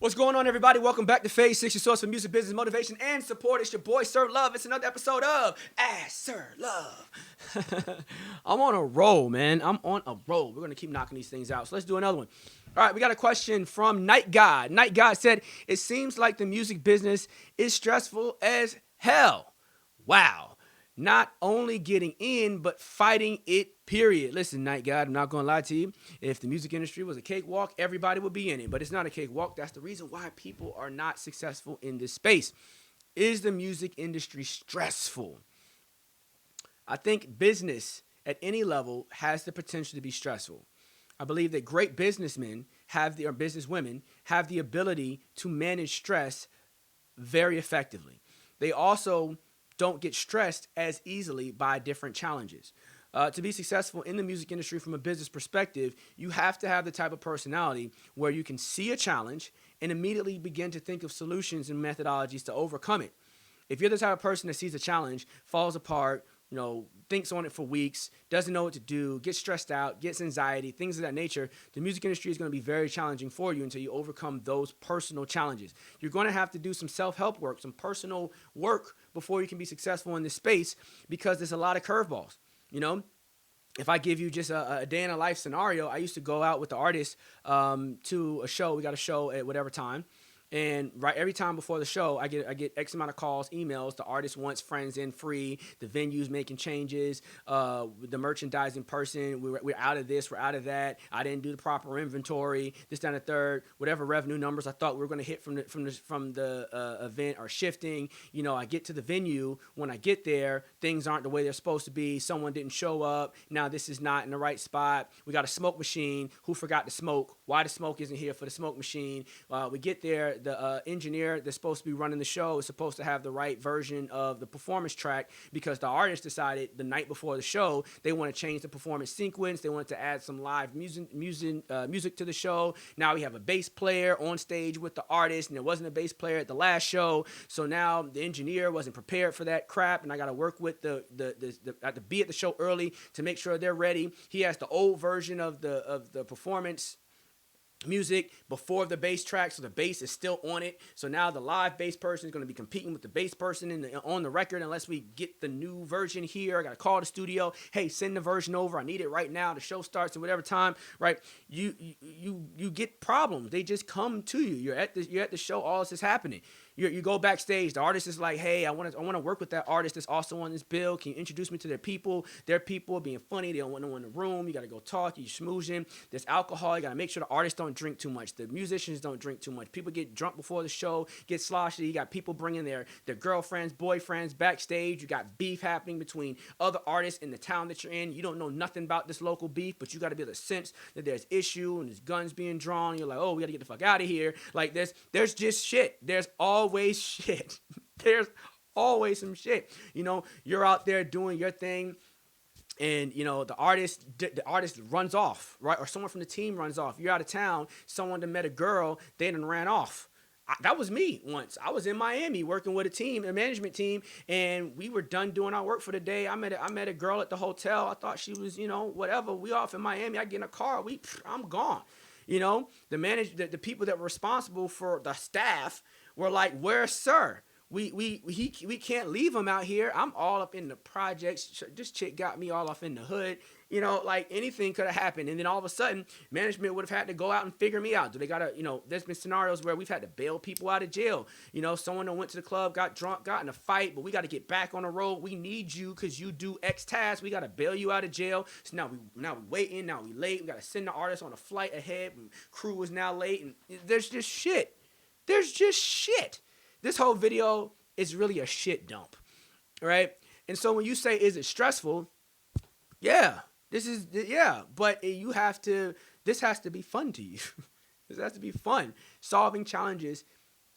What's going on, everybody? Welcome back to Phase 6, your source for music, business, motivation, and support. It's your boy, Sir Love. It's another episode of Ask Sir Love. I'm on a roll, man. I'm on a roll. We're going to keep knocking these things out. So let's do another one. All right, we got a question from Night God. Night God said, it seems like the music business is stressful as hell. Wow. Not only getting in, but fighting it, period. Listen, Night God, I'm not going to lie to you. If the music industry was a cakewalk, everybody would be in it. But it's not a cakewalk. That's the reason why people are not successful in this space. Is the music industry stressful? I think business at any level has the potential to be stressful. I believe that great businessmen or businesswomen have the ability to manage stress very effectively. They also don't get stressed as easily by different challenges. To be successful in the music industry from a business perspective, you have to have the type of personality where you can see a challenge and immediately begin to think of solutions and methodologies to overcome it. If you're the type of person that sees a challenge, falls apart, thinks on it for weeks, doesn't know what to do, gets stressed out, gets anxiety, things of that nature, the music industry is going to be very challenging for you until you overcome those personal challenges. You're going to have to do some self-help work, some personal work before you can be successful in this space because there's a lot of curveballs. If I give you just a day in a life scenario, I used to go out with the artist to a show. We got a show at whatever time. And every time before the show, I get X amount of calls, emails. The artist wants friends in free. The venue's making changes. The merchandising person, we're out of this, we're out of that. I didn't do the proper inventory. This, that, and the third. Whatever revenue numbers I thought we were going to hit from the event are shifting. I get to the venue. When I get there, things aren't the way they're supposed to be. Someone didn't show up. Now this is not in the right spot. We got a smoke machine. Who forgot to smoke? Why the smoke isn't here for the smoke machine? We get there. The engineer that's supposed to be running the show is supposed to have the right version of the performance track because the artist decided the night before the show they want to change the performance sequence. They wanted to add some live music to the show. Now we have a bass player on stage with the artist, and there wasn't a bass player at the last show. So now the engineer wasn't prepared for that crap, and I got to work with I have to be at the show early to make sure they're ready. He has the old version of the performance music before the bass track, so the bass is still on it. So now the live bass person is going to be competing with the bass person on the record unless we get the new version here. I got to call the studio. Hey, send the version over. I need it right now. The show starts at whatever time. Right? You get problems. They just come to you. You're at the show. All this is happening. You go backstage. The artist is like, hey, I want to work with that artist that's also on this bill. Can you introduce me to their people? Their people are being funny. They don't want no one in the room. You got to go talk. You're schmoozing. There's alcohol. You got to make sure the artists don't drink too much. The musicians don't drink too much. People get drunk before the show, get sloshy. You got people bringing their girlfriends, boyfriends backstage. You got beef happening between other artists in the town that you're in. You don't know nothing about this local beef, but you got to be able to sense that there's issue and there's guns being drawn. You're like, oh, we got to get the fuck out of here. Like there's just shit. There's always shit. There's always some shit. You're out there doing your thing, and the artist runs off, right? Or someone from the team runs off. You're out of town. Someone that met a girl, they done ran off. That was me once. I was in Miami working with a management team, and we were done doing our work for the day. I met a girl at the hotel. I thought she was, whatever. We off in Miami. I get in a car. I'm gone. The people that were responsible for the staff were like, "Where's Sir? We can't leave him out here. I'm all up in the projects. This chick got me all off in the hood. Like anything could have happened. And then all of a sudden, management would have had to go out and figure me out. Do they gotta, there's been scenarios where we've had to bail people out of jail. Someone that went to the club, got drunk, got in a fight, but we got to get back on the road. We need you because you do X task. We got to bail you out of jail. So now we waiting. Now we late. We got to send the artist on a flight ahead. And crew is now late. And there's just shit. This whole video is really a shit dump, right? And so when you say, is it stressful? Yeah, but this has to be fun to you. This has to be fun. Solving challenges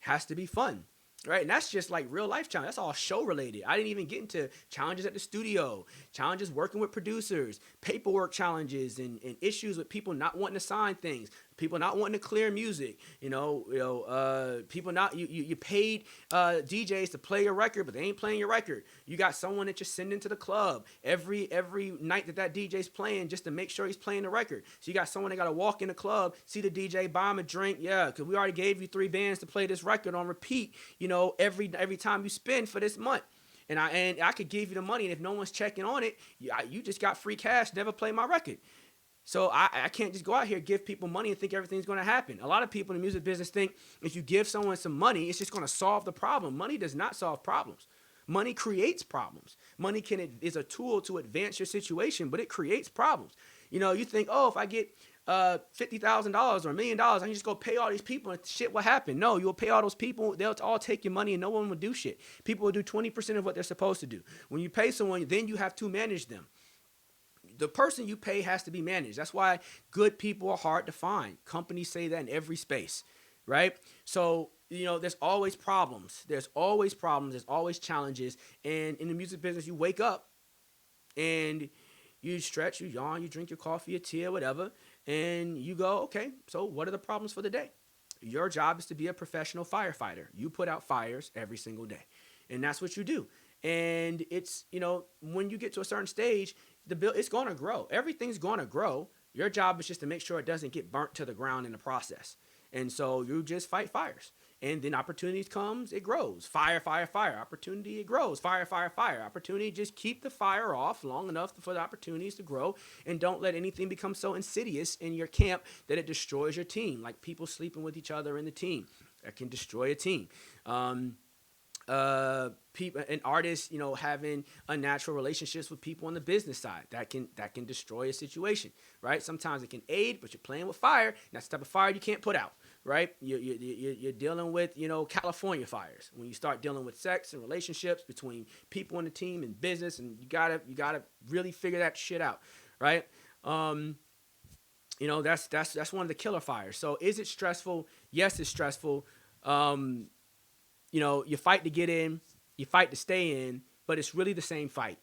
has to be fun, right? And that's just like real life challenge. That's all show related. I didn't even get into challenges at the studio, challenges working with producers, paperwork challenges, and issues with people not wanting to sign things, People not wanting to clear music. People not you paid DJs to play your record, but they ain't playing your record. You got someone that you're sending to the club every night that DJ's playing just to make sure he's playing the record. So you got someone that got to walk in the club, see the DJ, buy him a drink. Yeah, because we already gave you 3 bands to play this record on repeat. Every time you spend for this month. And I could give you the money, and if no one's checking on it, you just got free cash, never play my record. So I can't just go out here, give people money, and think everything's going to happen. A lot of people in the music business think if you give someone some money, it's just going to solve the problem. Money does not solve problems. Money creates problems. Money is a tool to advance your situation, but it creates problems. You think, oh, if I get $50,000 or $1 million, I can just go pay all these people and shit will happen. No, you'll pay all those people. They'll all take your money and no one will do shit. People will do 20% of what they're supposed to do. When you pay someone, then you have to manage them. The person you pay has to be managed. That's why good people are hard to find. Companies say that in every space, right? So, there's always problems. There's always problems. There's always challenges. And in the music business, you wake up and you stretch, you yawn, you drink your coffee, your tea, or whatever, and you go, okay, so what are the problems for the day? Your job is to be a professional firefighter. You put out fires every single day, and that's what you do. And it's, when you get to a certain stage, it's going to grow. Everything's going to grow. Your job is just to make sure it doesn't get burnt to the ground in the process. And so you just fight fires. And then opportunities comes, it grows. Fire, fire, fire. Opportunity, it grows. Fire, fire, fire. Opportunity, just keep the fire off long enough for the opportunities to grow. And don't let anything become so insidious in your camp that it destroys your team. Like people sleeping with each other in the team. That can destroy a team. People and artists, having unnatural relationships with people on the business side, that can destroy a situation, right? Sometimes it can aid, but you're playing with fire. And that's the type of fire you can't put out, right? You're dealing with, California fires. When you start dealing with sex and relationships between people on the team and business, and you gotta really figure that shit out, right? That's one of the killer fires. So is it stressful? Yes, it's stressful. You fight to get in, you fight to stay in, but it's really the same fight.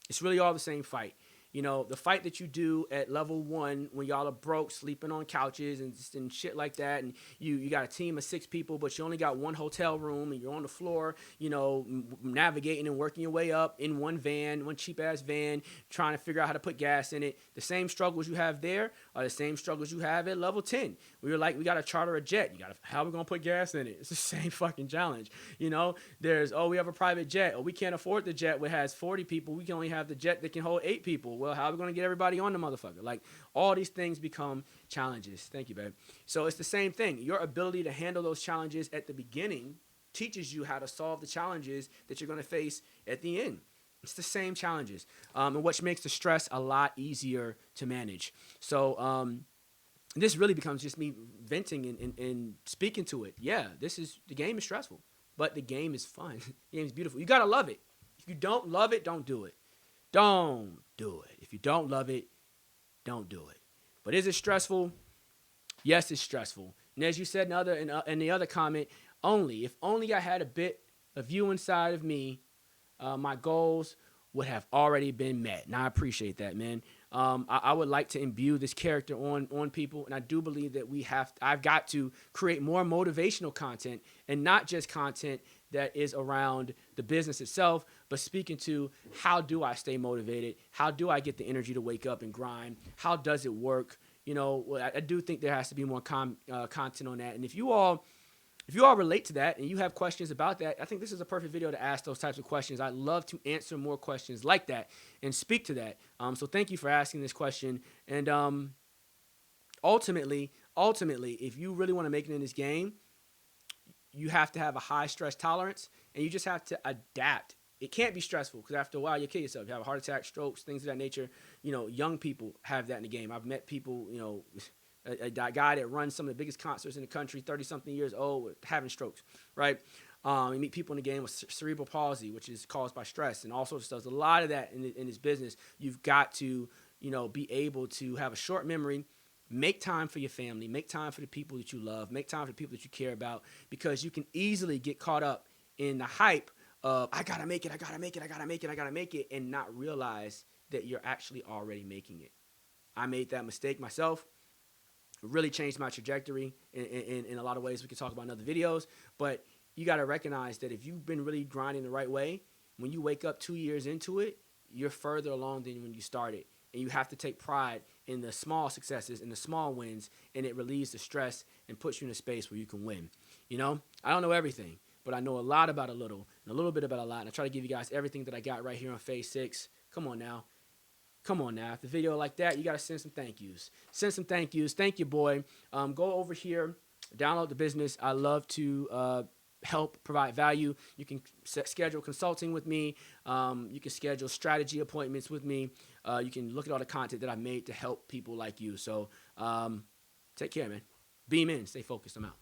It's really all the same fight. The fight that you do at level 1 when y'all are broke, sleeping on couches and shit like that, and you got a team of 6 people, but you only got 1 hotel room, and you're on the floor, navigating and working your way up in one cheap-ass van, trying to figure out how to put gas in it. The same struggles you have there are the same struggles you have at level 10. We got to charter a jet. How are we going to put gas in it? It's the same fucking challenge. There's, we have a private jet, or we can't afford the jet which has 40 people. We can only have the jet that can hold 8 people. Well, how are we going to get everybody on the motherfucker? Like, all these things become challenges. Thank you, babe. So it's the same thing. Your ability to handle those challenges at the beginning teaches you how to solve the challenges that you're going to face at the end. It's the same challenges, and which makes the stress a lot easier to manage. So this really becomes just me venting and speaking to it. Yeah, the game is stressful, but the game is fun. The game is beautiful. You got to love it. If you don't love it, don't do it. Don't do it. If you don't love it, don't do it. But is it stressful? Yes, it's stressful. And as you said in the other comment, if only I had a bit of you inside of me, my goals would have already been met. And I appreciate that, man. I would like to imbue this character on people, and I do believe that I've got to create more motivational content, and not just content that is around the business itself, but speaking to how do I stay motivated? How do I get the energy to wake up and grind? How does it work? I do think there has to be more content on that. And if you all relate to that and you have questions about that, I think this is a perfect video to ask those types of questions. I'd love to answer more questions like that and speak to that. So thank you for asking this question. And ultimately, if you really want to make it in this game, you have to have a high stress tolerance, and you just have to adapt. It can't be stressful, because after a while you kill yourself. You have a heart attack, strokes, things of that nature. Young people have that in the game. I've met people, a guy that runs some of the biggest concerts in the country, 30-something years old, having strokes, right? You meet people in the game with cerebral palsy, which is caused by stress, and all sorts of stuff. There's a lot of that in this business. You've got to, be able to have a short memory, make time for your family, make time for the people that you love, make time for the people that you care about, because you can easily get caught up in the hype of, I gotta make it, and not realize that you're actually already making it. I made that mistake myself. really changed my trajectory in a lot of ways we could talk about in other videos. But you got to recognize that if you've been really grinding the right way, when you wake up 2 years into it, you're further along than when you started. And you have to take pride in the small successes and the small wins, and it relieves the stress and puts you in a space where you can win. You know, I don't know everything, but I know a lot about a little and a little bit about a lot. And I try to give you guys everything that I got right here on Phase 6. Come on now. Come on now. If the video like that, you got to send some thank yous. Send some thank yous. Thank you, boy. Go over here, download the business. I love to help provide value. You can schedule consulting with me. You can schedule strategy appointments with me. You can look at all the content that I made to help people like you. So take care, man. Beam in. Stay focused. I'm out.